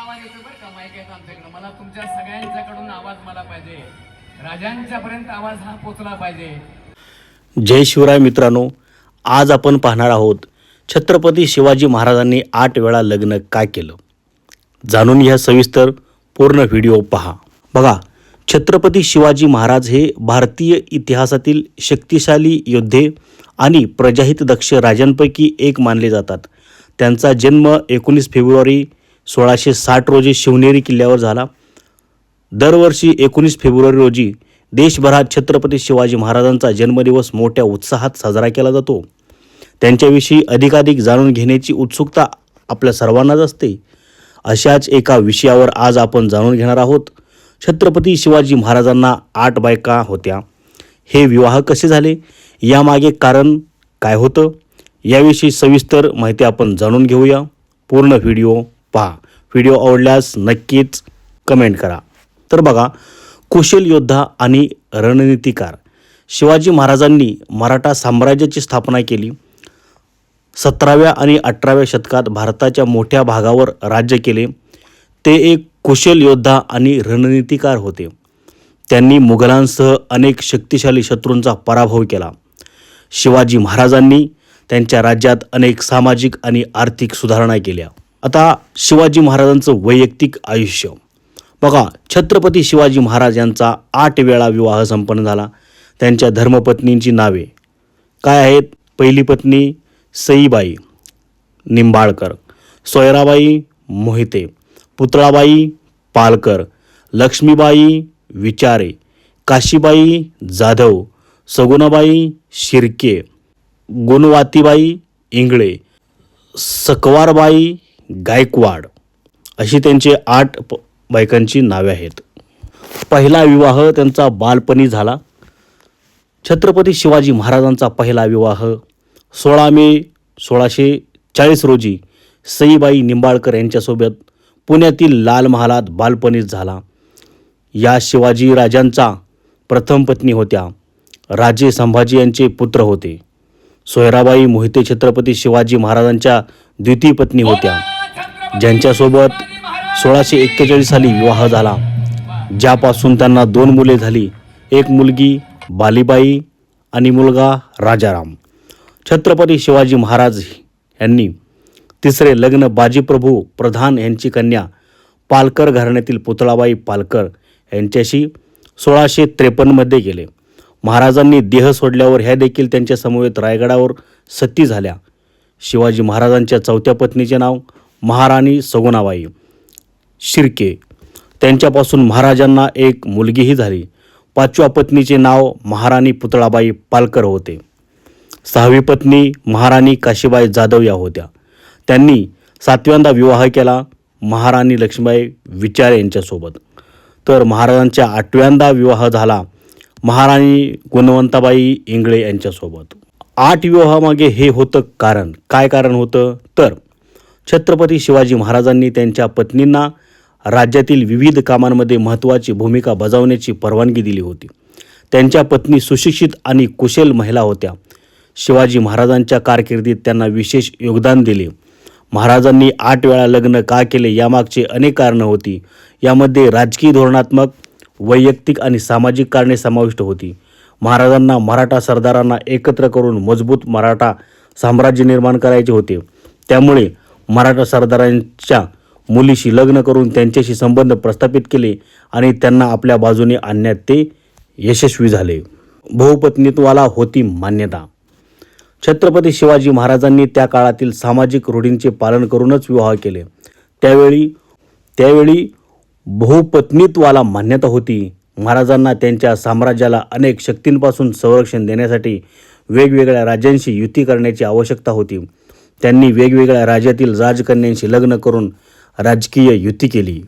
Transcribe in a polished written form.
आवाज येतो बरं का, माईक आहे आमच्याकडे. मला तुमच्या सगळ्यांच्याकडून आवाज मला पाहिजे, राजांच्या पर्यंत आवाज हा पोचला पाहिजे. जय शिवराय मित्रांनो, आज आपण पाहणार आहोत छत्रपती शिवाजी महाराजांनी 8 वेळा लग्न काय केलं. जाणून घ्या सविस्तर, पूर्ण व्हिडिओ पहा. बघा, छत्रपती शिवाजी महाराज हे भारतीय इतिहासातील शक्तिशाली योद्धे आणि प्रजाहितदक्ष राजांपैकी एक मानले जातात. त्यांचा जन्म 19 फेब्रुवारी 1660 रोजी शिवनेरी किल्ल्यावर झाला. दरवर्षी 19 फेब्रुवारी रोजी देशभरात छत्रपती शिवाजी महाराजांचा जन्मदिवस मोठ्या उत्साहात साजरा केला जातो. त्यांच्याविषयी अधिकाधिक जाणून घेण्याची उत्सुकता आपल्या सर्वांनाच असते. अशाच एका विषयावर आज आपण जाणून घेणार आहोत. छत्रपती शिवाजी महाराजांना 8 बायका होत्या. हे विवाह कसे झाले, यामागे कारण काय होतं, याविषयी सविस्तर माहिती आपण जाणून घेऊया. पूर्ण व्हिडिओ पहा. व्हिडिओ आवडल्यास नक्कीच कमेंट करा. तर बघा, कुशल योद्धा आणि रणनीतिकार शिवाजी महाराजांनी मराठा साम्राज्याची स्थापना केली. 17व्या आणि 18व्या शतकात भारताच्या मोठ्या भागावर राज्य केले. ते एक कुशल योद्धा आणि रणनीतिकार होते. त्यांनी मुघलांसह अनेक शक्तिशाली शत्रूंचा पराभव केला. शिवाजी महाराजांनी त्यांच्या राज्यात अनेक सामाजिक आणि आर्थिक सुधारणा केल्या. आता शिवाजी महाराजांचं वैयक्तिक आयुष्य बघा. छत्रपती शिवाजी महाराज यांचा 8 वेळा विवाह संपन्न झाला. त्यांच्या धर्मपत्नींची नावे काय आहेत? पहिली पत्नी सईबाई निंबाळकर, सोयराबाई मोहिते, पुतळाबाई पालकर, लक्ष्मीबाई विचारे, काशीबाई जाधव, सगुणाबाई शिर्के, गुणवातीबाई इंगळे, सकवारबाई गायकवाड, अशी त्यांचे 8 बायकांची नावे आहेत. पहिला विवाह त्यांचा बालपणी झाला. छत्रपती शिवाजी महाराजांचा पहिला विवाह 16 मे 1640 रोजी सईबाई निंबाळकर यांच्यासोबत पुण्यातील लाल महालात बालपणीच झाला. या शिवाजी राजांचा प्रथम पत्नी होत्या. राजे संभाजी यांचे पुत्र होते. सोयराबाई मोहिते छत्रपती शिवाजी महाराजांच्या द्वितीय पत्नी होत्या, ज्यांच्यासोबत 1641 साली विवाह झाला, ज्यापासून त्यांना 2 मुले झाली. एक मुलगी बालीबाई आणि मुलगा राजाराम. छत्रपती शिवाजी महाराज यांनी तिसरे लग्न बाजीप्रभू प्रधान यांची कन्या पालकर घराण्यातील पुतळाबाई पालकर यांच्याशी 1653 केले. महाराजांनी देह सोडल्यावर ह्या देखील त्यांच्या समवेत रायगडावर सती झाल्या. शिवाजी महाराजांच्या चौथ्या पत्नीचे नाव महाराणी सगुणाबाई शिर्के. त्यांच्यापासून महाराजांना एक मुलगीही झाली. 5व्या पत्नीचे नाव महाराणी पुतळाबाई पालकर होते. 6वी पत्नी महाराणी काशीबाई जाधव या होत्या. त्यांनी 7व्यांदा विवाह केला महाराणी लक्ष्मीबाई विचारे यांच्यासोबत. तर महाराजांच्या 8व्यांदा विवाह झाला महाराणी गुणवंताबाई इंगळे यांच्यासोबत. 8 विवाहामागे हे होतं कारण. काय कारण होतं तर छत्रपती शिवाजी महाराजांनी त्यांच्या पत्नींना राज्यातील विविध कामांमध्ये महत्त्वाची भूमिका बजावण्याची परवानगी दिली होती. त्यांच्या पत्नी सुशिक्षित आणि कुशल महिला होत्या. शिवाजी महाराजांच्या कारकिर्दीत त्यांना विशेष योगदान दिले. महाराजांनी 8 वेळा लग्न का केले, यामागचे अनेक कारणं होती. यामध्ये राजकीय, धोरणात्मक, वैयक्तिक आणि सामाजिक कारणे समाविष्ट होती. महाराजांना मराठा सरदारांना एकत्र करून मजबूत मराठा साम्राज्य निर्माण करायचे होते. त्यामुळे मराठा सरदारांच्या मुलीशी लग्न करून त्यांच्याशी संबंध प्रस्थापित केले आणि त्यांना आपल्या बाजूने आणण्यात ते यशस्वी झाले. बहुपत्नीत्वाला होती मान्यता. छत्रपती शिवाजी महाराजांनी त्या काळातील सामाजिक रूढींचे पालन करूनच विवाह केले. त्यावेळी बहुपत्नीत्वाला मान्यता होती. महाराजांना त्यांच्या साम्राज्याला अनेक शक्तींपासून संरक्षण देण्यासाठी वेगवेगळ्या राज्यांशी युती करण्याची आवश्यकता होती. त्यांनी वेगवेगळ्या राज्यातील राजकन्यांशी लग्न करून राजकीय युती केली.